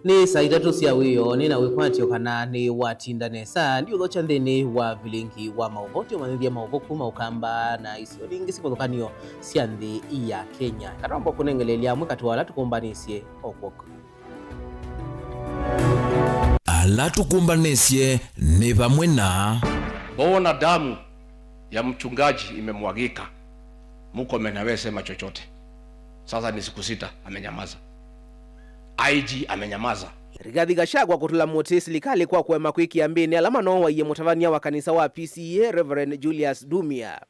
ni saa itatu cia wiyo ni na wikwatio kana ni watindanesa ndi uthocha nthini wa vilingi wa mauvoti umanithia mauvoku maukamba na isio lingi sikuthukanio cia nthi ya Kenya katombo kunengelelia mwikatu wala tukumbanisye okwoko ala tukumbanisye ni pamwe na bona damu ya mchungaji imemwagika, Murkomen hawezi sema chochote. Sasa ni siku 6 amenyamaza. IG amenyamaza. Rigathi Gachagua kutula muti serikali kwa kwema kwiki ambini alama no waiye mutavania wa kanisa wa PCEA Reverend Julius Dumia.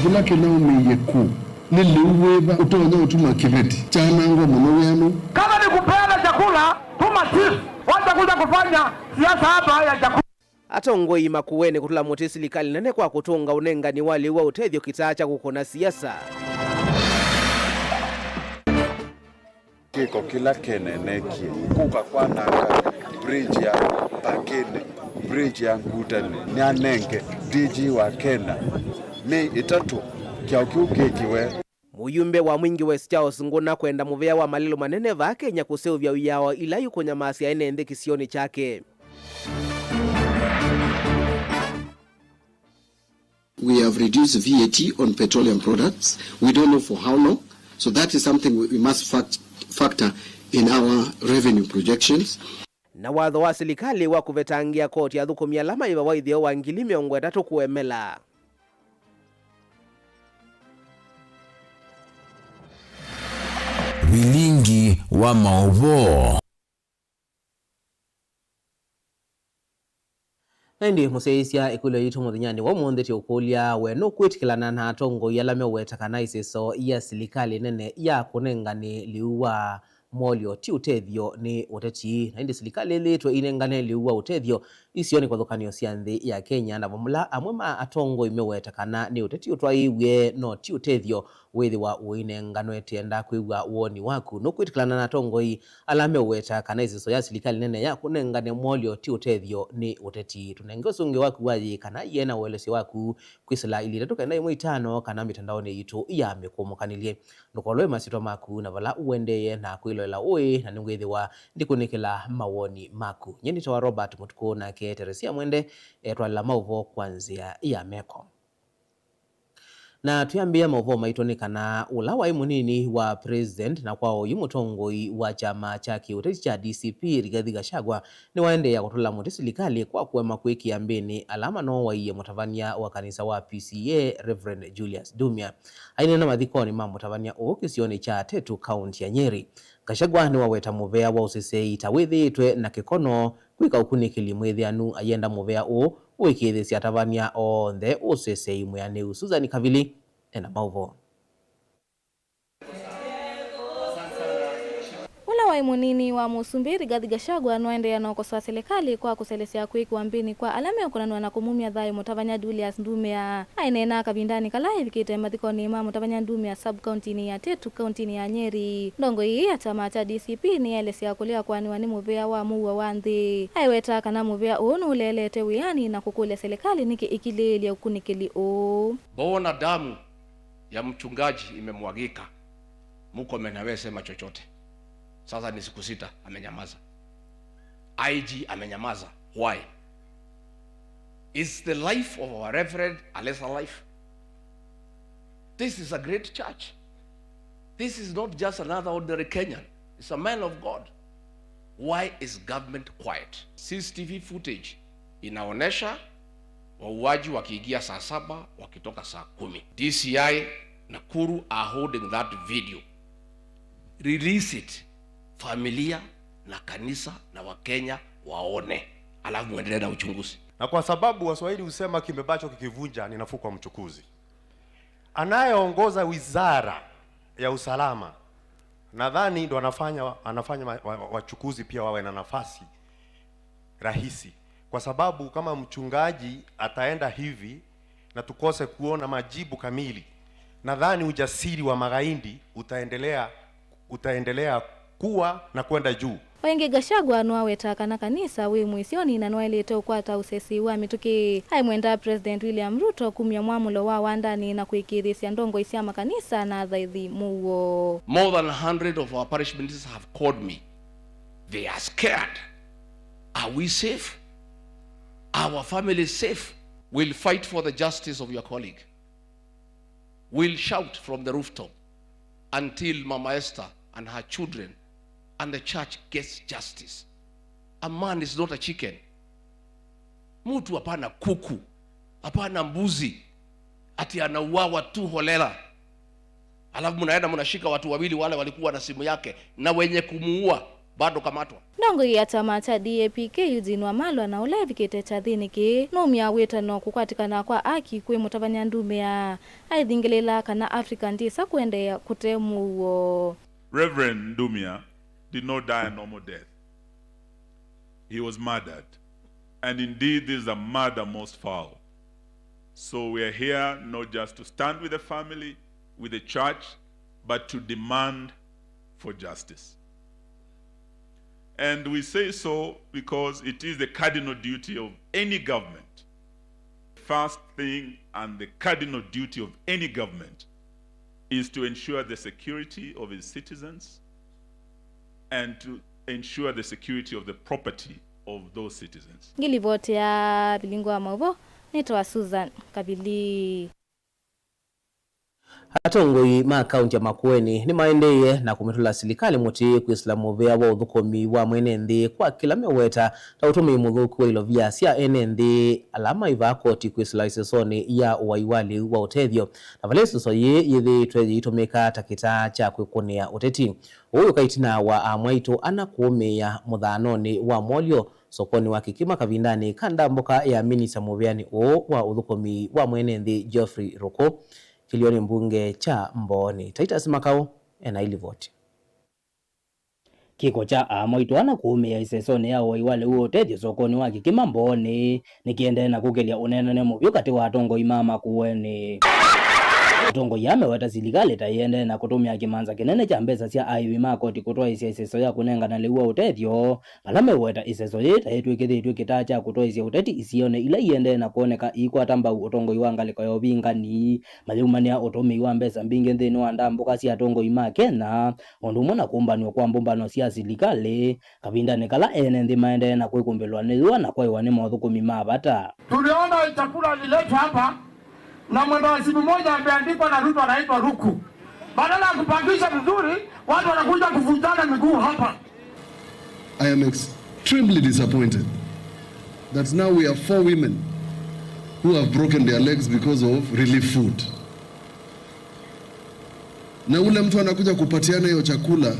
Kila kinao miyeku nili uweba utoza utuma kiveti chana ngo mnowenu kama ni kupeana chakula tuma chief wacha kuja kufanya siasa hapa ya chakula. Atongoi makuweni kutula muti serikali nene kwa kutunga unenga ni wali wa utethyo kitaacha kukona siasa. Kiko kila keneneki kuka kwa nanga bridge ya Pakene bridge ya Ngutane nyanenge DG wa Kenya ni itatu kia kiukikiwe. Muyumbe wa mwingi West Charles Nguna kwenda muvea wa malilo manene va Kenya kuseuvya uyao ila yuko nyamasi ya ene ende kisioni chake. We have reduced VAT on petroleum products. We don't know for how long. So that is something we must factor in our revenue projections. Na watho wa serikali wa kuvetangia koti ya thukumi alama iwa waithio wa ngili 300 kuemela. vilingi wa mauvo. Ndi museisya ikulo yitu muthinyani wa muontheti ukulia wenu kwitikilana na atongo yalame wetakana iseso ya serikali nene ya kunengani liuwa molio ti utethyo ni uteti na indi serikali litwe inengane liuwa utethyo isioni kwa thukanio cia nthi ya Kenya na vamula amwema atongo imewetakana ni uteti utwaiwe no ti utethyo withi wa uinengano etienda kwiwa woni waku no kwitikilana na atongo i alame wetakana iseso ya serikali nene ya kunengane molio ti utethyo ni uteti tunenge usungi waku waji kana yena uelesi waku kwisila ili tatuka na 5 kana mitandaoni yitu ya mekumukanilye nukolwe masitwa maku na vala uendeye na kuiloela ui na nungwithi wa ndikunikila mawoni maku nyendi tawa Robert Mutuku na ke Teresia Mwende twalila mauvo kwanzia ya meko. Na tuyambia mauvo maitonikana ulawa munini wa president na kwao yumutongoi wa chama cha kiuteti cha DCP Rigathi Gachagua ni waende ya kutula muti serikali kwa kuwema kwiki ambini alama no waiye mutavania wa kanisa wa PCEA Reverend Julius Dumia. Ainena mathikoni ma mutavania o kisioni cha Tetu County ya Nyeri. Gachagua ni waweta muvea wa usisei tawithitwe na kikono kwika ukunikili mwithianu ayenda muvea o wikithisia tavania onthe usisei mweaneu Susan Kavili ena mauvo. Wa imunini wa Musumbi Rigathi Gachagua noende ya nokosoa serikali kwa kuselesia kwiku ambini kwa alame okonanwa na kumumia thayo mutavanya Julius Dumia ainena kabindani kala hivikite mathikoni ma mutavanya Dumia sub county ni ya Tetu county ya Nyeri ndongo hii ya chama cha DCP ni elesia kulia kwani wani muvea wa muwa wanthi aiweta kana muvea onu ulelete wiani na kukule serikali niki ikileli ukunikili o bona damu ya mchungaji imemwagika, Murkomen hawezi sema chochote. Sasa ni siku 6 amenyamaza. IG amenyamaza. Why? Is the life of our reverend a lesser life? This is a great church. This is not just another ordinary Kenyan. It's a man of God. Why is government quiet? CCTV footage inaonesha wauaji wakiingia saa 7 wakitoka saa 10. DCI Nakuru are holding that video. Release it. Familia na kanisa na Wakenya waone, alafu muendelee na uchunguzi. Na kwa sababu Waswahili husema kimebacho kikivunja ni nafuu kwa mchukuzi. Anayeongoza wizara ya usalama nadhani ndo anafanya wachukuzi pia wawe na nafasi rahisi, kwa sababu kama mchungaji ataenda hivi na tukose kuona majibu kamili, nadhani ujasiri wa magaindi utaendelea kuwa na kwenda juu. Waingi Gachagua nwaweta kana kanisa wi mwisioni na nwelete ukwata usesi wa mituki haimwenda President William Ruto kumya mwamulo wa wandani na kuikirisya ndongo isya makanisa na thaithi muwo. More than 100 of our parish ministers have called me. They are scared. Are we safe? Our family is safe. We'll fight for the justice of your colleague. We'll shout from the rooftop until Mama Esther and her children and the church gets justice. A man is not a chicken. Mtu hapana kuku, hapana mbuzi, ati anauawa tu holela. Alafu mnaenda mnashika watu wawili wale walikuwa na simu yake na wenye kumuua bado kamatwa. Ndongo ya chama cha DAP-K Eugene Wamalwa na ulevi kite cha thiniki numia wetano kukwatikana kwa aki kwe Mutavanya ndume ya aithingilela kana African Disa kuendea kutemuwo. Reverend Ndumia did not die a normal death. He was murdered. And indeed, this is a murder most foul. So we are here not just to stand with the family, with the church, but to demand for justice. And we say so because it is the cardinal duty of any government. First thing and the cardinal duty of any government is to ensure the security of its citizens and to ensure the security of the property of those citizens. Ngilivoti ya Bilingwa Mauvo, nitwa Susan Kabili. Atongoi ma kaunti ya Makueni ni maendeye na kumitula silikali muti kuislamu vya wa udhukomi wa mwenende kwa kila meweta na utumi mudhuku wa ilovia siya enende alama iva koti kuisla isesoni ya uwaiwali wa utedhio na valesu soye yedhi tuwezi itomeka takita cha kuikunia uteti. Uyu kaitina wa amwaito anakuume ya mudhanoni wa molio sokoni wa kikima kavindani kanda mboka ya minisa muviani wa udhukomi wa mwenende Geoffrey Roko kilioni mbunge cha Mboni. Titus Makau enailivoti. Kiko cha amwaito anakuumia isesoni ya uwaiwali utethio sokoni wa kikima Mboni nikiende na kukelia unenene muvyo kati wa atongo imama kuweni. Atongo yame wata silikali tayende na kutumia kimanza kinene cha mbesa sia aiwi makoti kutoa isia iseso ya kunenga na liwa utethio palame weta iseso yeta yetu ikithi kitacha kutoa isia uteti isione ila iende na kuoneka ikuwa tamba utongo iwangaliko ya ubingani maliumania utumi iwa mbesa mbingi nthini wa ndambuka sia atongo ima kena ondumona kumbani kwa mbumbano sia silikali kabindani kala ene nthi maende na kuikumbelwa niwa na kwa iwane maudhukumi mabata. Tuliona chakula liletwa hapa na mwendo wa simu moja ameandikwa na Ruto anaitwa Ruku. Badala ya kupangisha vizuri, watu wanakuja kuvunjana miguu hapa. I am extremely disappointed that now we have 4 women who have broken their legs because of relief food. Na ule mtu anakuja kupatiana hiyo chakula,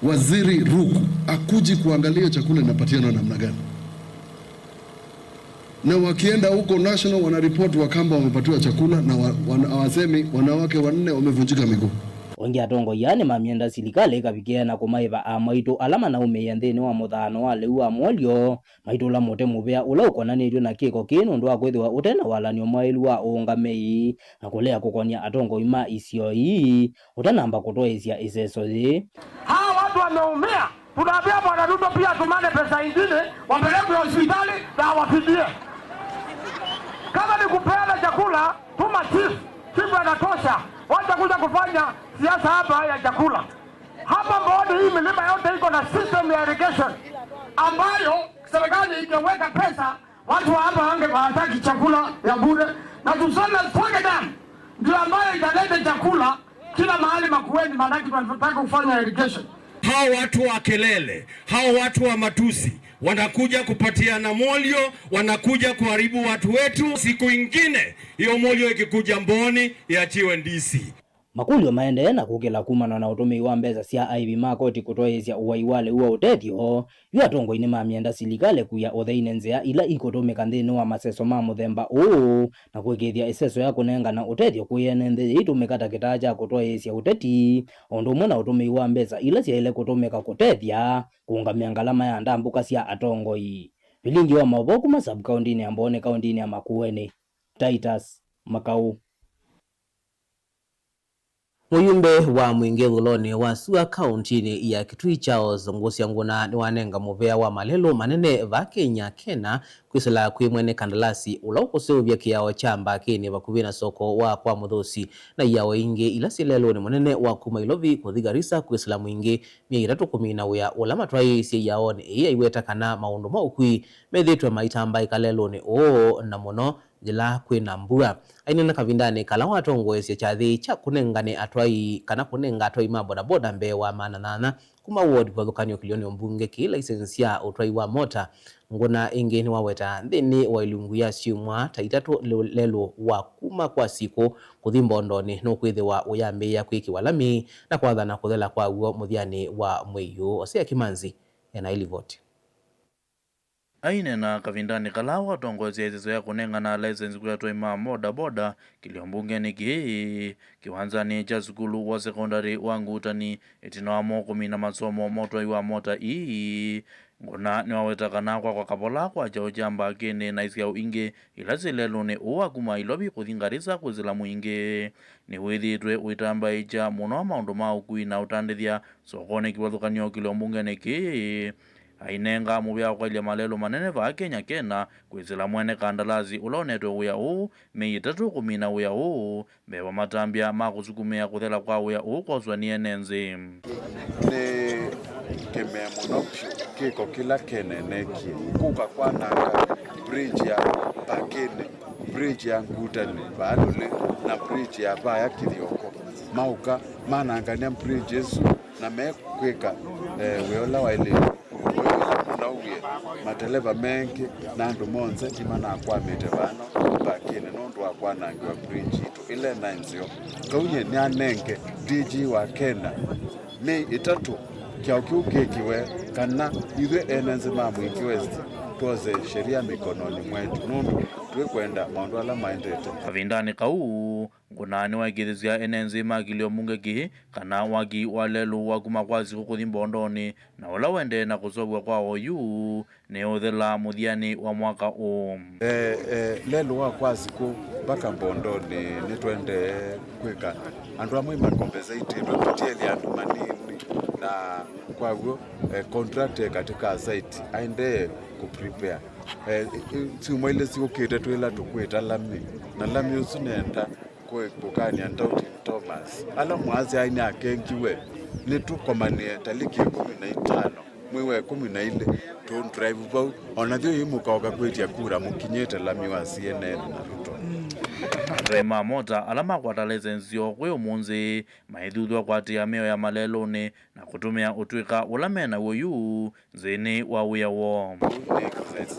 Waziri Ruku akuji kuangalia hiyo chakula inapatiana namna gani. Na wakienda huko national wanaripot Wakamba wamepatiwa chakula na hawasemi wanawake 4 wamevunjika miguu. Wengi atongo yani mamienda silikali kabikia na kumaiva amwaito alama na umeya nthini wa muthano wa liu wa molio maito la mote muvea ula ukonanitio na kiko kinu ndu akwithiwa utena walanio mwailu wa uungamei na kulea kukonia atongo ima isio hii utanamba kutoesia iseso zi. Hawa watu wameumia. Tunaambia Bwana Ruto pia tumane pesa ingine wapelekwe hospitali na wafidie. Kama ni kupeana chakula, tuma chifu anatosha. Wacha kuja kufanya siasa hapa ya chakula. Hapa Mboni hii milima yote iko na system ya irrigation ambayo serikali ingeweka pesa, watu wa hapa hawataki chakula ya bure, na tuseme Sake Dam ndio ambayo italeta chakula kila mahali Makueni, maana tunataka kufanya irrigation. Hao watu wa kelele, hao watu wa matusi wanakuja kupatiana molio, wanakuja kuharibu watu wetu. Siku ingine hiyo molio ikikuja Mboni iachiwe ndisi. Makulio maende na kukela kumana na utumi wa mbeza sia aivi makoti kutoesia uwaiwale uwa utethio yu atongo ini mamienda silikale kuya otheine nzea ila ikotomeka nthini wa maseso ma muthemba uu na kuikithia iseso ya kunenga na utethio kuyene nthi itumika kitacha kutoesia uteti ondu mwana utumi wa mbeza ila sia ile kutumika kutethia kuungamia ngalama ya ndambuka sia atongo ii. Bilingi wa Mauvo ma sub county ya Mboni county ya Makueni. Titus Makau. Muyumbe wa mwingi dhuloni wa Sua County ya Kitui Charles Ngosia Nguna ni wanenga muvea wa malelo manene va Kenya kena kwisila kwimwene kandalasi ulauko vya kiao chamba kini vakuvina soko wa kwa mudhosi na yao inge ila silelo ni manene wa kumailovi kuthigarisa kwisila mwingi miiratu kumina wea ulama twai si yao ni iya iweta kana maundu maukui medhitwa maitamba ikalelo ni na mono jila kwina mbua ainena kavindani kala watongo ese chathi cha kunengane atwai kana kunenga atwai maboda boda mbe wa mananana kuma ward kwa dhukanyo kilioni mbunge ki license ya utwai wa mota Nguna ingeni waweta ndini wa ilungu ya siumwa taitatu lelo wa kuma kwa siku kuthimbondoni nukwithe wa uyambe ya kwiki walami na kwa dhana kuthela kwa uo muthiani wa mweyu Osea Kimanzi ena ilivoti. Aine na kavindani kalawa tongozi ya zizo ya kunenga na license kuyatwa ima moda boda kiliombunge ni kiwanzani cha sukulu wa sekondari wa Ngutani etino wa mokumi na masomo moto iwa mota Nguna ni waweta kanakwa kwa kapola kwa chao jamba kene na isi ya uinge ilazilelo ni uwa kuma ilobi kuthingarisa kuzila muinge ni withitwe uitamba icha muno maundu maukui na utandithia sokone kiwathukanio kiliombunge ni ainenga muvya kwa malelo manene va Kenya kena kwizila mwene kandalazi ulonetwe uya mei 3 kumina uya mewa matambia makusukumia kuthela kwa uya kozwa ni enenzi ni kemea monopsio kiko kila keneneki kuka kwa nanga bridge ya Pakene bridge ya Ngutani Balule na bridge ya Baya Kithioko mauka manangania bridges na mekwika weola waile mateleva mengi na andu monze imana akwamite vano Pakene nondu akwanangiwa bridge itu ile nainzio kaunye ni anenge DG wa Kenya Mei 3 kiao kiukikiwe kana ithe enenze mamu iki West tuoze sheria mikononi mwetu nundu tuikwenda maundu ala maendete kavindani kau Ngunani waikithisia enenze makilio mungeki kana waki walelu wakuma kwazi kukuthimbondoni na ula wende na kusogwa kwa oyu ne uthela muthiani wa mwaka lelu wa kwazi ku baka mbondoni nitwende kwika andu amwe makompensate tupatieli andu manini na kwa hivyo contract katika site aende kuprepare siumwa ile siukite twila tukwita lami na lami usunenda kwe kukani andauti Thomas ala mwazi aini akengiwe nitukomanie taliki 15 mwiwe 14 tu drive bau onathio imukaoka kwetia kura mukinyete lami wa CNN na Ruto Rema mota alama kwa talezenzio kwe umunzi maithuthwa kwa tiameo ya maleloni na kutumia utwika ulamena woyu zini wa uya wo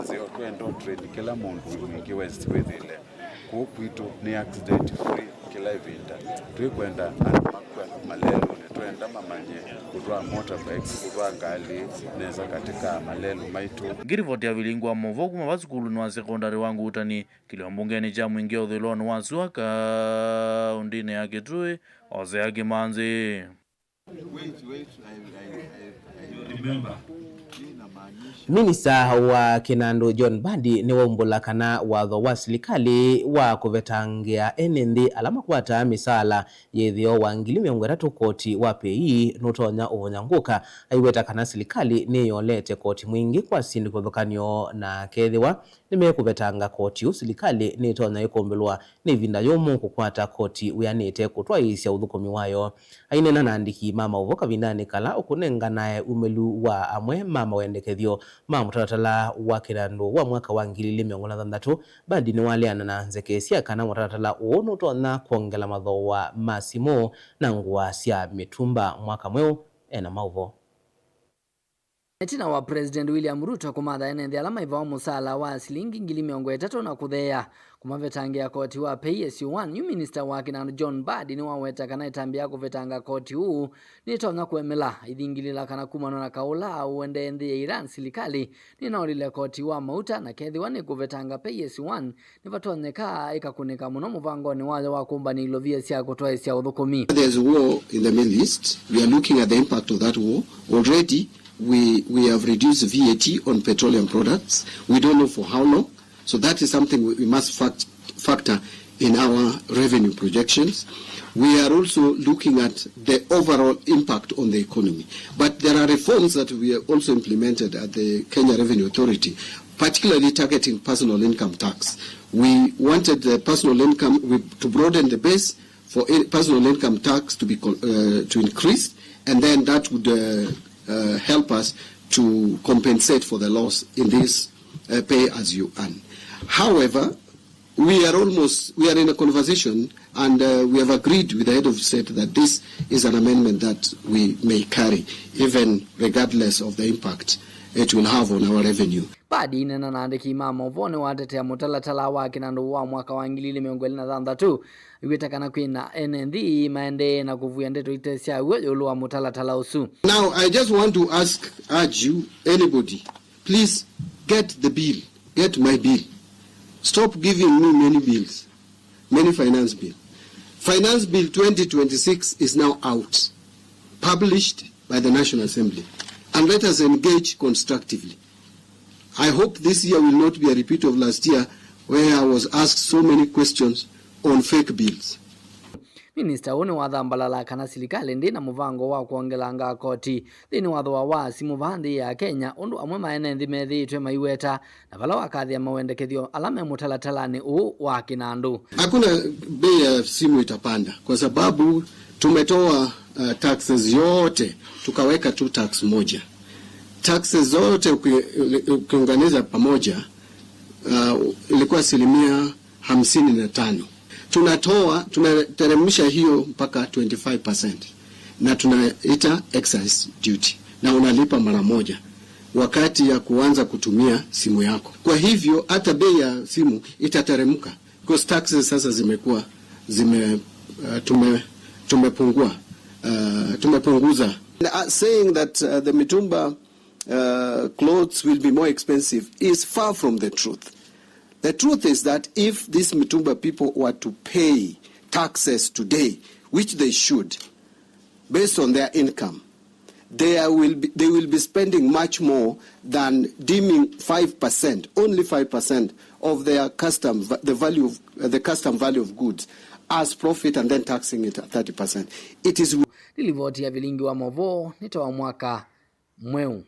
zio kwendo trade kila mundu mwingi West withile kukwitu ni accident free kila ivinda tuikwenda anamakwa malelo nituenda mamanye kutwa motorbikes kutwa ngali neza katika malelo maitu ngirivoti ya vilingwa movoku mavasukulu ni wa sekondari wa Ngutani kiliombungeni cha mwingi uthiloni wa Sua County ya Kitui Osea Kimanzi. Remember Minista wa Kinandu John Badi ni waumbula kana watho wa silikali wa kuvetangia enendi alama kwata misala yethio wa 300 koti wa PE nutonya uvunyanguka aiweta kana silikali ni yolete koti mwingi kwa sindi kuthukanio na kethiwa nimekuvetanga koti usilikali ni tonya ikombelwa ni vinda yomu kukwata koti uyanite kutwaisya uthukumi wayo ainena naandiki mama uvoka vindani kala ukunenga nae umelu wa amwe mama wendekethio mutaratala wa Kinandu wa mwaka wa 2023 Badi ni waleana na nzekesia kana mutaratala uono tona kuongela mathoa masimo na ngua cia mitumba mwaka mweu ena mauvo Netina wa President William Ruto kumatha enenthi alama iva musala wa silingi 330 na kuthea kumavetangia koti wa PSU1 new minister wa Kinandu John Badi ni waweta kana itambia kuvetanga koti huu ni tonya kuemela ithingilila kana kumano na kaula uende nthi ya Iran silikali ni naulile koti wa mauta na kethiwa ni kuvetanga PSU1 ni vatonyeka ikakunika muno muvangoni wayo wa kumbani ilovia cia kutwaisya uthukumi. There's a war in the Middle East. We are looking at the impact of that war. Already we have reduced VAT on petroleum products. We don't know for how long. So that is something we must factor in our revenue projections. We are also looking at the overall impact on the economy. But there are reforms that we have also implemented at the Kenya Revenue Authority, particularly targeting personal income tax. We wanted the personal income to broaden the base for personal income tax to be to increase, and then that would help us to compensate for the loss in this pay as you earn. However, we are in a conversation, and we have agreed with the head of state that this is an amendment that we may carry, even regardless of the impact it will have on our revenue. Badi inena naandiki mama uvone watetea mutalatala wake na nduwa mwaka wa 2023 iwetakana kwina NND maende na kuvuya ndeto itesia uwe wa mutalatala usu. Now I just want to urge you, anybody, please get the bill, get my bill. Stop giving me many bills, many finance bill. Finance Bill 2026 is now out, published by the National Assembly, and let us engage constructively. I hope this year will not be a repeat of last year, where I was asked so many questions on fake bills. Minister one wadhambalala kana silikali ndina muvango wa kuongelanga koti thini wathwa wa simu vandi ya Kenya undu amwe maene nthime itwe maiweta na vala wakathia mawendekethio alame mutalatalani u wa kinandu. Hakuna bei ya simu itapanda kwa sababu tumetoa taxes yote tukaweka tu tax moja. Taxes zote ukiunganiza pamoja ilikuwa 55%. Tunateremsha hiyo mpaka 25% na tunaita excise duty na unalipa mara moja wakati ya kuanza kutumia simu yako. Kwa hivyo hata bei ya simu itateremka because taxes sasa zimekuwa tumepunguza. Saying that the mitumba clothes will be more expensive is far from the truth. The truth is that if these Mitumba people were to pay taxes today, which they should, based on their income, they will be spending much more than deeming 5%, only 5% of their custom, the custom value of goods as profit and then taxing it at 30%. It is Nilivoti ya vilingi wa Movo nitoa mwaka mweu.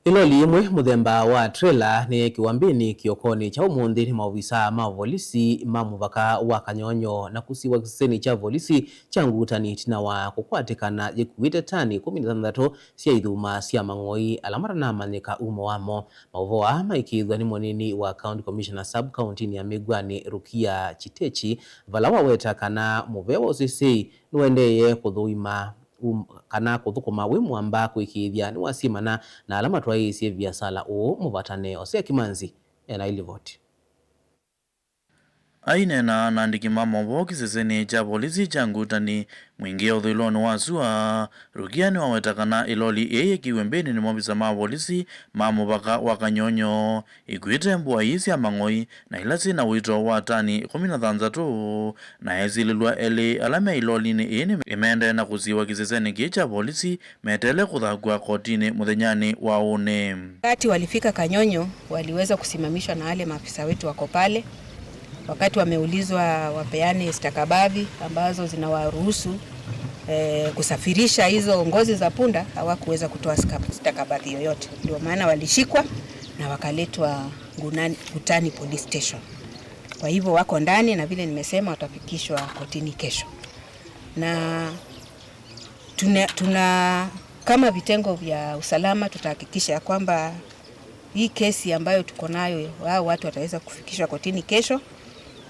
Ilo limwe muthemba wa trailer ni kiwambini kiokoni cha umundi ni maofisa ma polisi mamuvaka wa Kanyonyo na kusiwa kiseni cha polisi cha Ngutani tina wa kukwatikana jikuwite tani 16 cia ithuma cia mang'oi alamara na manika umo wamo mauvoa maikithwa ni monini wa County Commissioner Sub County ni Amigwani Rukia Chitechi valawa weta kana muvewa usisi nuendeye kuthuima kana kuthukuma wi mwamba kwikithia ni wasimana na alama twaisi biasala o muvatane Osea Kimanzi ena ilivoti. Ainena nandiki mamovo kiseseni cha polisi cha Ngutani mwingi uthiloni wa sua Rukiani wawetakana iloli eye kiwembeni ni mobisa ma polisi mamuvaka wa Kanyonyo ikuite mbua isi ya mang'oi na ilasi na wito wa tani 16 na ezililwa eli alame iloli ni ini imende na kusiwa kiseseni kicha polisi metele kuthagua kotini muthenyani wa une. Wakati walifika Kanyonyo waliweza kusimamishwa na wale maafisa wetu wako pale. Wakati wameulizwa wapeane stakabadhi ambazo zinawaruhusu kusafirisha hizo ngozi za punda, hawakuweza kutoa stakabadhi yoyote. Ndio maana walishikwa na wakaletwa Ngutani Police Station. Kwa hivyo wako ndani na vile nimesema watafikishwa kotini kesho. Na tuna kama vitengo vya usalama tutahakikisha kwamba hii kesi ambayo tuko nayo wao watu wataweza kufikishwa kotini kesho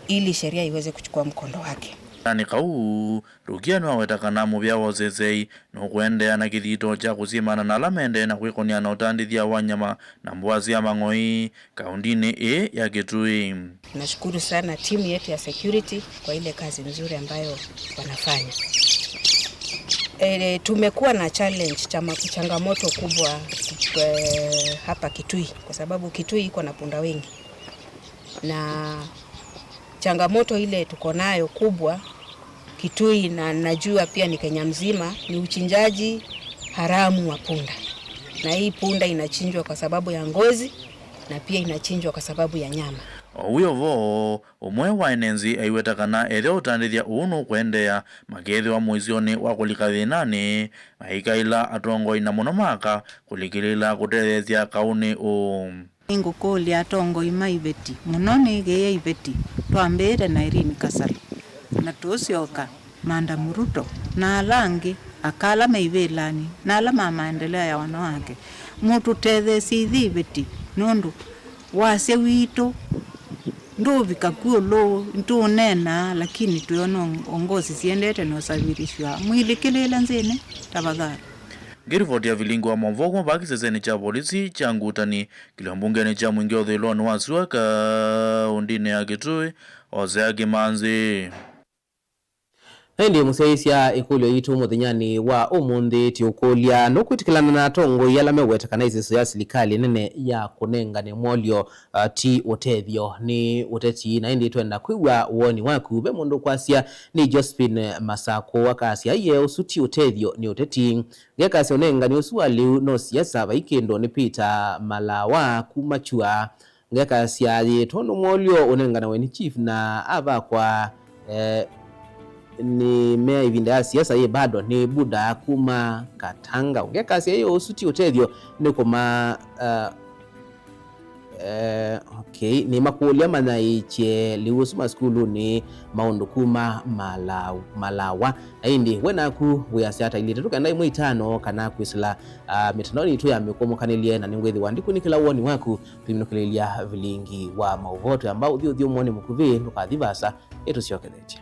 ili sheria iweze kuchukua mkondo wake. Nani kau Rukiani wawetakana muvya wozezei nukuendea na kithito cha kusimana na lamende na kwikonia na utandithia wanyama na mbuazi ya mang'oi kaundini ya Kitui. Nashukuru sana timu yetu ya security kwa ile kazi nzuri ambayo wanafanya. Tumekuwa na changamoto kubwa hapa Kitui kwa sababu Kitui iko na punda wengi. Na changamoto ile tuko nayo kubwa Kitui na najua pia ni Kenya mzima ni uchinjaji haramu wa punda. Na hii punda inachinjwa kwa sababu ya ngozi na pia inachinjwa kwa sababu ya nyama. Uyo vo umwe wa enenzi aiwetakana ethe utandithia unu kwendea makethi wa muizioni wa kulika thinani maikaila atongoi na muno maka kulikilila kutethethia kauni Ngukuli atongoi maiveti muno nigeye iveti twambire na Irene Kasala na tusioka Manda Muruto na alangi akala meivelani na alama maendeleo ya wanawake mutu tethesi iveti nundu wase wito ndovika kulo ntunena lakini tuyono ongozi siendete no sabirishwa mwilikilela nzene tafadhali. Ngirivoti ya vilingo wa Mavogo baki seseni cha polisi cha ngutani kilambungeni cha mwingi wa dhiloni wasuwaka undine ya Kitui Ozea Kimanzi. Ndi museisya ikulu yitu muthinyani wa umundi tiukulia nukwitikilana na atongo yalame wetakana iziso ya silikali nene ya kunenga ni mwolio ti utethio ni uteti na indi twenda kwigwa uoni waku be mundu kwasya ni Josephine Masako wakasya iye usuti utethio ni uteti ngekasya unenga ni usuali no siasa baikendo ni Peter Malawa kumachua ngekasya yetono mwolio unenga na weni chief na ava kwa ni mea ivinda ya siasa ye bado ni Buda kuma Katanga ungekasi ya hiyo usuti utethio ni kuma okay ni makulia manaiche liusuma skulu ni maundu kuma Malawa aindi wenaku weyasiata ili tetuka ndai mwitano kana kuisila mitandaoni tu ya mikomokanelie na ningwethi wandiku nikila uoni waku tuiminukilelia vilingi wa mauvoto ambao udhiyo mwoni mkuvi nukadhivasa etu siokeletia.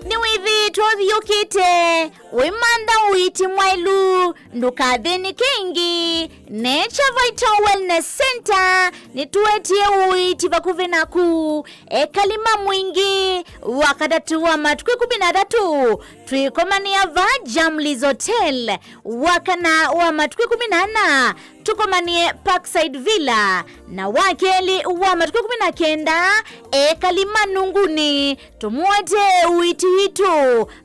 Ni withi twathiukite wimanda witi mwailu ndukathini kingi Nature Vital Wellness Center nituetie witi vakuvi naku ekalima mwingi wakadatu wa matukwi 13 tuikomania Vajam Hotel wakana wa matukwi 18 tukomanie Parkside Villa na wakeli wa matukwi 19 ekalima nunguni tumuote witi hitu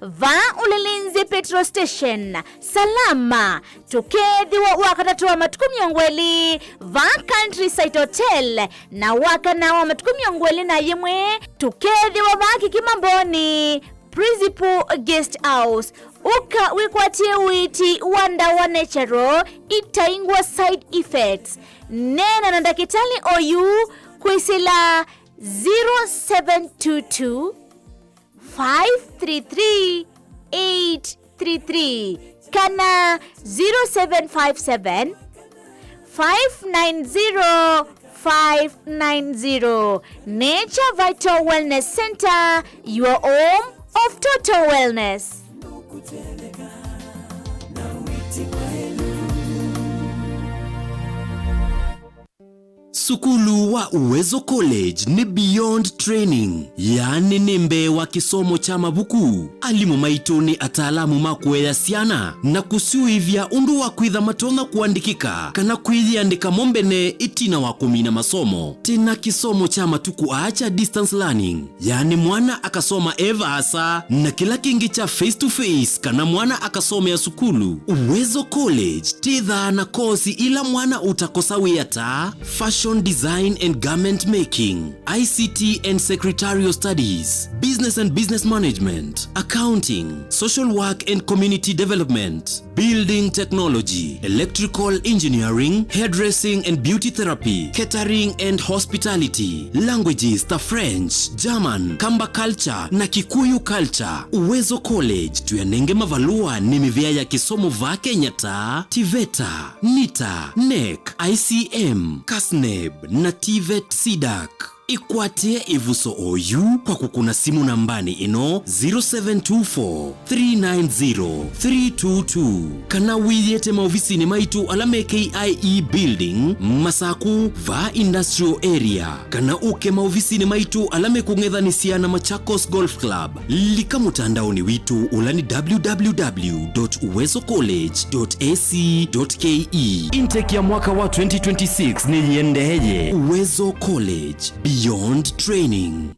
va ulilinzi petrol station salama tukedhi wa wakatatu wa matukwi miongweli va Countryside Hotel na wakana wa matukwi miongweli na yemwe tukedhi wa vaki Kimamboni Principal Guest House uka wikwatie witi wanda wa natural itaingwa side effects nena na dakitali oyu kuisila 0722 533 833 kana 0757 590 590. Nature Vital Wellness Center, your home of total wellness. Sukulu wa Uwezo College ni beyond training, yani nimbe wa kisomo cha mabuku alimu maituni ataalamu makueya siana na kusiuivya undu wa kwitha matona kuandikika kana kwithiandika mombene itina wa kumina masomo tena kisomo cha matuku acha distance learning, yani mwana akasoma eva asa na kila kingi cha face to face kana mwana akasoma ya sukulu. Uwezo College titha na kosi ila mwana utakosa wiyata fashion design and garment making, ICT and secretarial studies, business and business management, accounting, social work and community development, building technology, electrical engineering, hairdressing and beauty therapy, catering and hospitality, languages ta French, German, Kamba culture na Kikuyu culture. Uwezo College tuyanenge mavalua ni mivea ya kisomo va Kenya ta TVETA, NITA, NEC, ICM, KASNEB na TVET SIDAC. ikwatie ivuso oyu kwa kukuna simu nambani ino 0724 390 322 kana wiyete maofisini maitu alame KIE building Masaku va industrial area kana uke maofisini maitu alame kungethanisia na Machakos Golf Club lika mutandaoni witu ulani www.uwezocollege.ac.ke. Intake ya mwaka wa 2026 ni yendeje. Uwezo College, beyond training.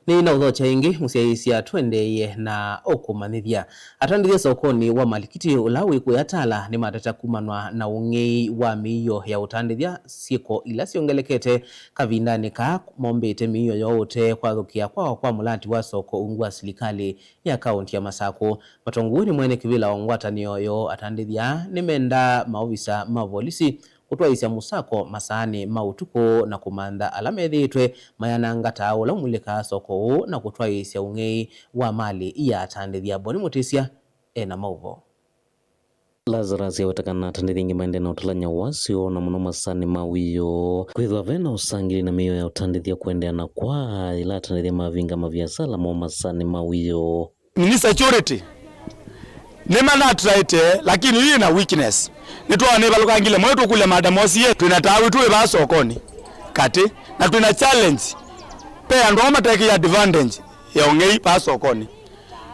Ni na udhocha ingi musiaisia twendeye na okumanithia atandithia sokoni wa malikiti ulawi kuyatala ni matata kumanwa na ungei wa miyo ya utandithia sieko ila siongelekete kavindani ka mombete miyo yote kwa dhukia kwa mulati wa soko ungwa silikali ya kaunti ya Masaku. Matonguni mwene kivila ongwata niyoyo atandithia ni menda maovisa mavolisi kutwaisya musako masaani mautuko na kumanda alamethitwe mayananga taula mulika soko na kutwaisya ungei wa mali ya atandithia Boni Mutisia ena mauvo. Lazarus ya watakana atandithingi maende na utalanya wasio na muno masani mawiyo kwithwa vena usangili na miyo ya utandithia kuendea na kwa ila atandithia mavinga maviasala mo masani mawiyo. Minister Security nema na traite lakini hii na weakness nitwa neba lukangile mwetu kule madamosi yetu tunatawi tuwe ba sokoni kati na tuna challenge pe andoma take ya advantage ya ongei ba sokoni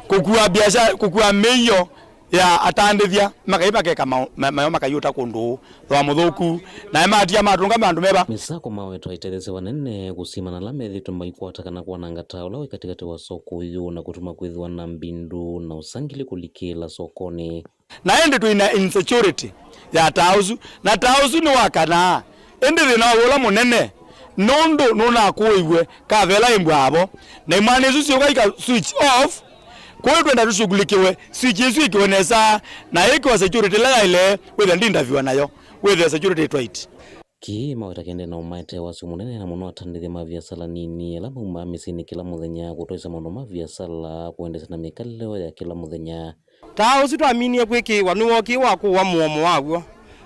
kukua biashara kukua meyo ya atandithia makaiba ke kama mayo makayuta kundu wa muthuku na ematia matunga bandu meba misako mawe twaiterese wanene kusima na lamethi tumaikwata kana kwa nanga taula katikati wa soko hiyo na kutuma kwithwa na mbindu na usangili kulikila sokoni na ende tuina insecurity ya tauzu na tauzu ni wakana ende thina wala munene nondo nona kuigwe ka vela imbwabo na imane zuci ugaika switch off kwa twenda tushughulikiwe switch yesu ikionesa na iko security la ile with the interview nayo with the security trait ki maweta kende na umaite wasu munene na muno atandithia maviasala nini alamu mamisini kila muthenya kutoisa muno maviasala kuendesa na mikaleo ya kila muthenya ta usitu aminie kwiki wanuo ki waku wa muomo waguo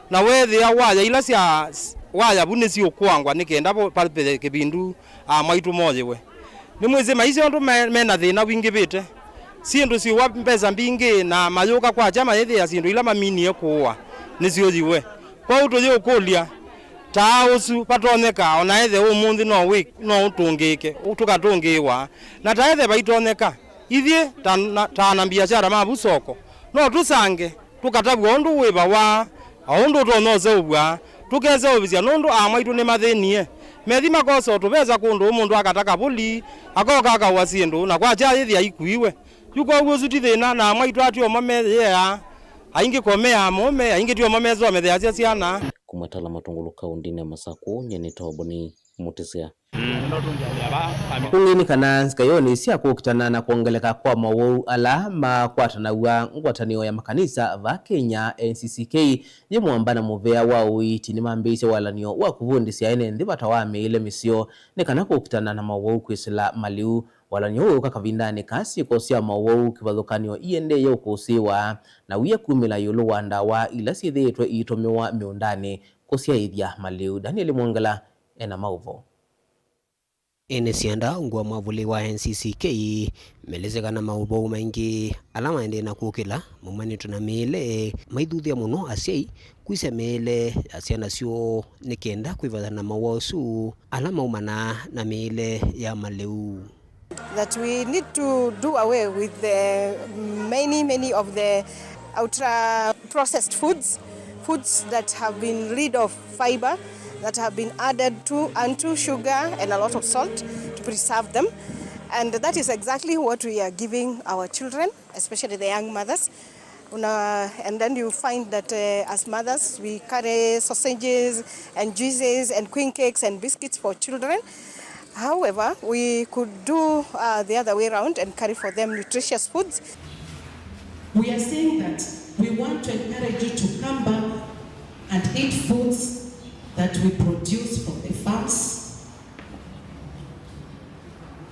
na wethia waya ila cia waya bune cio kwangwa nikenda palpe kibindu maitu mojewe ni mweze maisha ndo mena thina wingi bite sindu si wa mpesa mbingi na mayuka kwa chama yethi ya sindu ila maminie kuwa nicio jiwe kwa uto yo kulia ta usu patoneka ona ethe umuthi no week no utungike utukatungiwa na ta ethe baitoneka ithie ta na biashara mabu soko no tusange tukatabwa undu wiba wa aundu tonoze ubwa tukeze obisia nundu amaitu ni mathenie methi makoso tubeza kundu umundu akataka buli akoka akawasindu na kwa cha ithia ikuiwe yuko ugusuti thina na amaitu atio mamethea aingi komea mome aingi tio mamezo amethea cia ciana kumatala matungulu kaundini ya Masaku nyeni Boni Mutisia. Kungini kana skayoni sia kukitana na kuongeleka kwa mawou ala makwatana wa ngwatanio ya makanisa va Kenya NCCK ye mwambana muvea wa uiti ni mambise walanio wa kuvundisia ene ndibata wa meile misio ni kana kukitana na mawou kwisila maliu walanio kakavindani kasi kosia mawou kivadhukanio iende yo kusiwa na uye kumila yulu wanda wa ila siethitwe itomiwa miundani kosia idhia maliu. Daniel Mwangala ena mauvo. Ene sianda ungwa mwavuli wa NCCK melezeka na maubo maingi alama ende na kukila mumani tunamile maithuthia muno asiai kuisa mele asiana sio nikenda kuivadha na mawasu alama umana na mile ya maleu. That we need to do away with the many of the ultra processed foods that have been rid of fiber, that have been added to sugar and a lot of salt to preserve them. And that is exactly what we are giving our children, especially the young mothers. And then you find that as mothers, we carry sausages and juices and queen cakes and biscuits for children. However, we could do the other way around and carry for them nutritious foods. We are saying that we want to encourage you to come back and eat foods that we produce from the farms,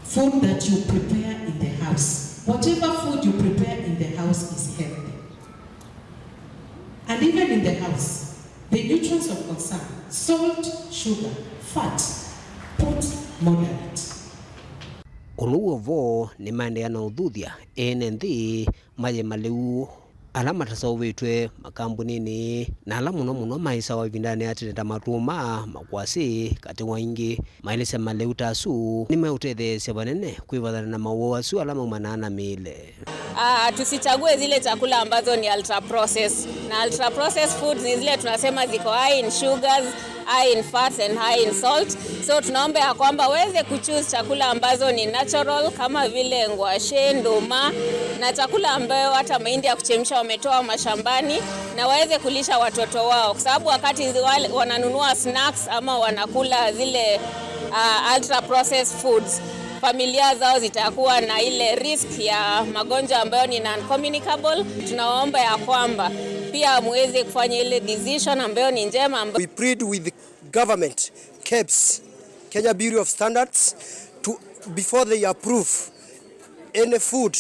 food that you prepare in the house. whatever food you prepare in the house is healthy. And even in the house, the nutrients of concern, salt, sugar, fat, put moderate. Uluo vo ni maendeano uthuthia ene nthi maye maliu ala matasauvetwe makambunini na ala muno maisa wa ivindani atireta matuma makwasi kati wa ingi mailese maliu tasu ni meutetheesya vanene kwivathana na mauo asu ala maumanana mile. Tusichague zile chakula ambazo ni ultra processed. Na ultra processed foods ni zile tunasema ziko high in sugars, high in fats and high in salt. So tunaomba ya kwamba waweze kuchoose chakula ambazo ni natural kama vile ngwashe, nduma na chakula ambayo hata mahindi ya kuchemsha wametoa mashambani, na waweze kulisha watoto wao, kwa sababu wakati wananunua snacks ama wanakula zile ultra processed foods, familia zao zitakuwa na ile risk ya magonjwa ambayo ni non-communicable. Tunaomba ya kwamba pia muweze kufanya ile decision ambayo ni njema. We plead with the government, KEBS, Kenya Bureau of Standards, to before they approve any food,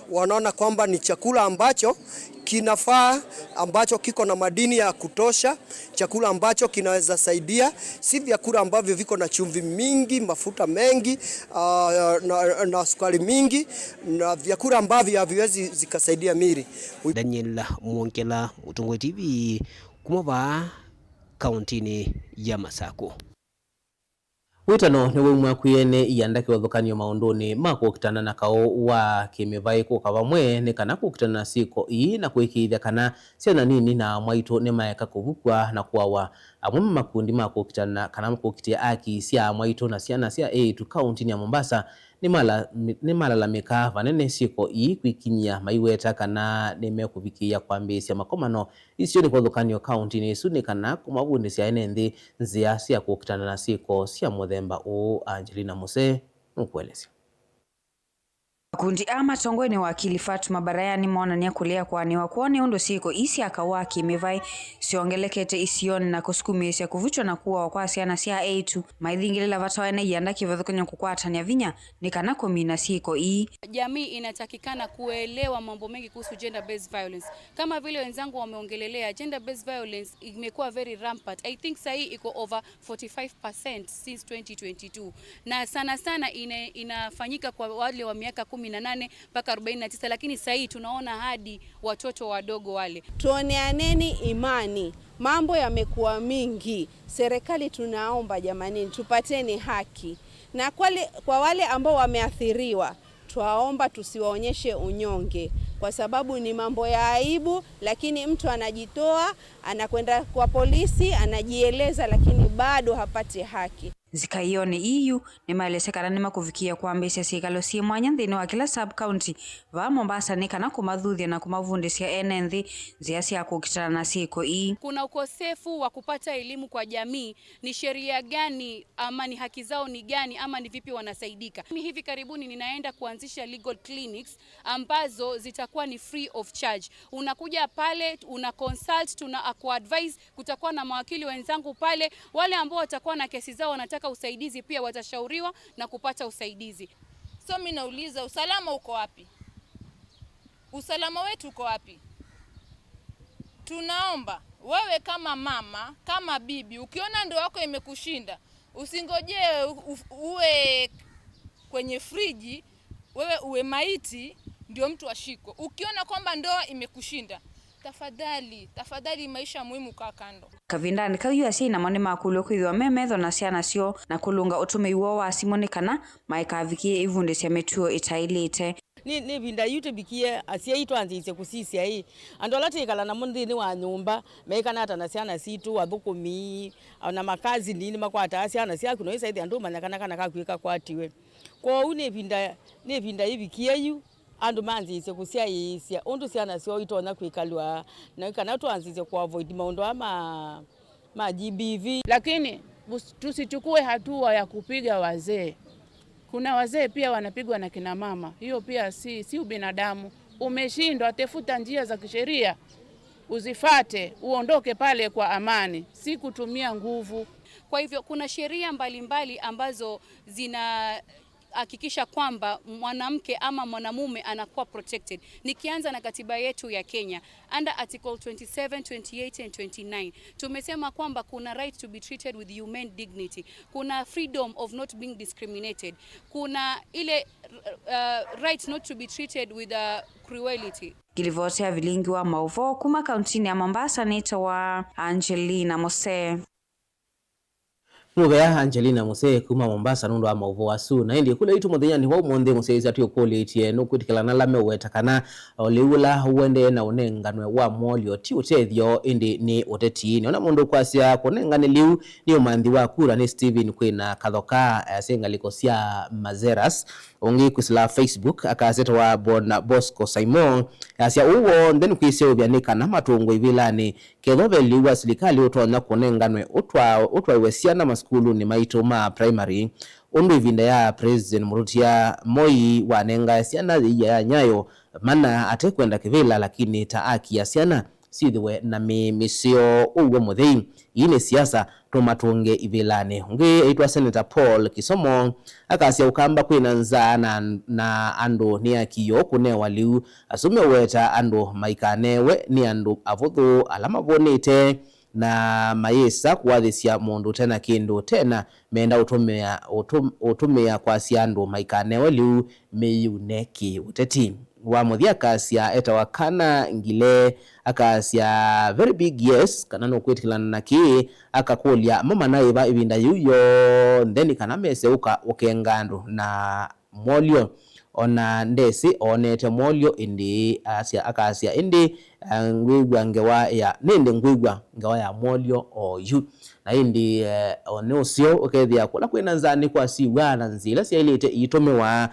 wanaona kwamba ni chakula ambacho kinafaa, ambacho kiko na madini ya kutosha, chakula ambacho kinaweza saidia, si vyakula ambavyo viko na chumvi mingi, mafuta mengi, na sukari mingi, na vyakula ambavyo haviwezi zikasaidia miri. Daniel Mwongela, Mutungo TV, kumava kauntini ya Masako. Witano ni wimwe kuyene iyandake wathukanio maunduni makukitana na kao wa kimivai kukavamwe ni kana kukitana na siko ii na kuikiithya kana siana nini na mwaitu ni maeka kuvukwa na kuawa amwe makundi makukitana kana kukitia aki sia mwaitu na siana sia tu kaunti ya Mombasa ni malalamika vanene siko ii kwikinyia maiweta kana nimekuvikia kwambisia makomano isio ni kwathukanio kaunti ni isu ni kana kumavundi sia ene nthi nzia sia kukitana na siko sia muthemba u. Angelina Muse nukueleza. Kundi ama tongweni wa akili Fatuma Barayani monania kulea kwani wakuone undo siko isi akawaki mevai siongelekete isioni na kusukumisia kuvuchwa na kuwa wakwasiana sia A2 maithingilela vatawaena ianda kivathukanyo kukwatania vinya ni kanako mina siko ii. Jamii inatakikana kuelewa mambo mengi kuhusu gender based violence. Kama vile wenzangu wameongelelea, gender based violence imekuwa very rampant. I think sahi iko over 45% since 2022. Na sana inafanyika kwa wale wa miaka 18 mpaka 49, lakini sasa tunaona hadi watoto wadogo wale. Tuoneaneni imani, mambo yamekuwa mingi. Serikali tunaomba jamani, tupateni haki. Na kwa wale ambao wameathiriwa, tuwaomba tusiwaonyeshe unyonge, kwa sababu ni mambo ya aibu, lakini mtu anajitoa, anakwenda kwa polisi, anajieleza, lakini bado hapati haki. Zikaione iyu ni maelesekana ni makuvikia kwambisia sikalo si mwanya nthini wa kila sub county va Mombasa ni kana kumathuthia na kumavundisia ene nthi zia cia kukitana na siko ii. Kuna ukosefu wa kupata elimu kwa jamii, ni sheria gani ama ni haki zao ni gani ama ni vipi wanasaidika. Mimi hivi karibuni ninaenda kuanzisha legal clinics ambazo zitakuwa ni free of charge. Unakuja pale, una consult, tuna advise, kutakuwa na mawakili wenzangu pale, wale ambao watakuwa na kesi zao wanataka usaidizi pia watashauriwa na kupata usaidizi. So mimi nauliza, usalama uko wapi? Usalama wetu uko wapi? Tunaomba wewe kama mama, kama bibi, ukiona ndoa yako imekushinda, usingoje uwe kwenye friji, wewe uwe maiti ndio mtu ashiko. Ukiona kwamba ndoa imekushinda, tafadhali maisha muhimu kwa kando. Kavindani kauyu asi na mone makulo kwithwa memetho na ciana cio na kulunga utume uo wa simonekana maikavikie ivunde cia metuo itailite. Ni vinda yute bikie asia itwanzise kusisia hii andolate ikala na mundini wa nyumba meikana hata na ciana situ wathukumi na makazi nini makwata ciana cia kuno isa ithi andu manyakana kana kakwika kwatiwe kwa une vinda ibikie yu andu manzise kusia isia undu ciana cio itonya kwikalwa na kana twanzise ku avoid maundu ama GBV, lakini tusichukue hatua ya kupiga wazee. Kuna wazee pia wanapigwa na kina mama. Hiyo pia si ubinadamu. Umeshindwa, tafuta njia za kisheria, uzifate, uondoke pale kwa amani, si kutumia nguvu. Kwa hivyo kuna sheria mbalimbali ambazo hakikisha kwamba mwanamke ama mwanamume anakuwa protected. Nikianza na katiba yetu ya Kenya under article 27, 28 and 29 tumesema kwamba kuna right to be treated with humane dignity, kuna freedom of not being discriminated, kuna ile right not to be treated with cruelty. Kilivotea vilingi wa mauvo kuma kauntini ya Mombasa nita wa Angelina Mose. Mugaya Angelina Mose kuma Mombasa nundo ama uvo wasu na hindi kule itu muthenya ni wau monde museizi atu yokole itie no kwitikala na lame wetakana oliula uende na unenganwe wa molio ti utethio indi ni uteti ni ona mundu kwasia kunengane liu ni umandhi wa kura ni Steven Kwina Kathoka sengaliko sia Mazeras ongi kusila Facebook akaseta wa Bona Bosco Simon asia uwo ndeni kwise ubyanika na matungo ivilani kedove liwa serikali utonya kunenganwe utwa iwesiana maskulu ni maito ma primary undu ivinda ya President Murutia Moi wanenga siana ya Nyayo mana atekwenda kivila lakini taaki ya siana sidhiwe na misio uwe muthei ine siasa tomatunge ivilane unge itwa Senator Paul Kisomo akasia ukamba kwina nza na ando ni akiyo kunewa liu asume weta ando maikanewe ni ando avuthu alama bonete na mayesa kuwathisia mundu tena kindu tena menda utumia kwa siandu maikanewe liu meyuneki uteti wa muthia kasia eta wakana ngile akasia very big yes kana no kwetikilana naki akakulia mama naiba ibinda yuyo ndeni kana mese ukengandu na molio ona ndesi onete molio indi asia akasia indi ngwigwa ngewa ya nende ngwigwa ngewa ya molio oyu na indi onosio okethia kula kwina nzani kwa siwana nzila sia ilete itomewa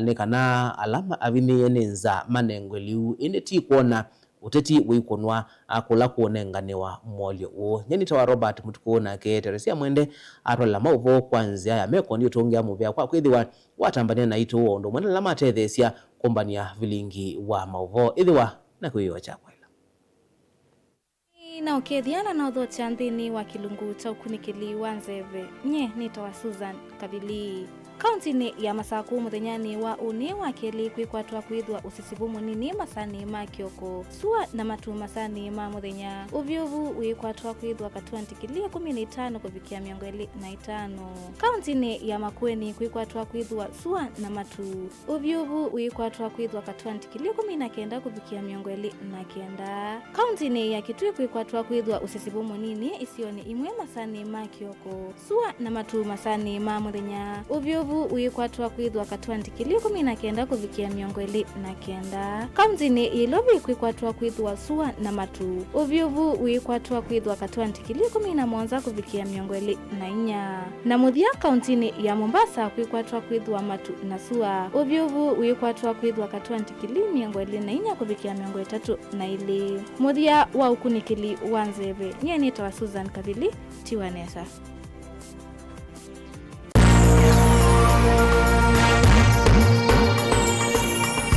nekana alama avini yenenza manengweliu indi ti kuona uteti wikonwa akula kuonenganewa molio uo nyeni tawa Robert Mutukuna ke Teresia Mwende atola mauvo kwanzia ya meko ndio tongia muvya kwa kwithiwa watambania na itu uo ndo mwene lama tethesia kombania vilingi wa mauvo ithiwa na kuiwa chakwa na ukethiana na utho chanthini wa kilungu cha ukunikili wa Nzeve nye nitawa Susan Kabili. Kauntini ya Masaku muthenyani wa uni wa keli kwikwatwa kwithwa usisibu munini masani ma kioko sua na matu masani ma muthenya uvyovu wikwatwa kwithwa katwantikilia 15 kufikia 25. Kauntini ya Makueni kwikwatwa kwithwa sua na matu uvyovu wikwatwa kwithwa katwantikilia 19 kufikia 29. Kauntini ya Kitui kwikwatwa kwithwa usisibu munini isioni imwe masani ma kioko sua na matu masani ma muthenya uvyovu uikwatwa kwithwa katwantikilia 19 kufikia 29. Kauntini Ilobi kwikwatwa kwithwa sua na matu uvyovu uikwatwa kwithwa katwantikilia 11 kufikia 24. Na muthia kauntini ya Mombasa kwikwatwa kwithwa matu na sua uvyovu uikwatwa kwithwa katwantikilia 24 kufikia 32. Muthia wa ukunikili wa Nzeve nyeni tawa Susan Kabili Tiwanesa.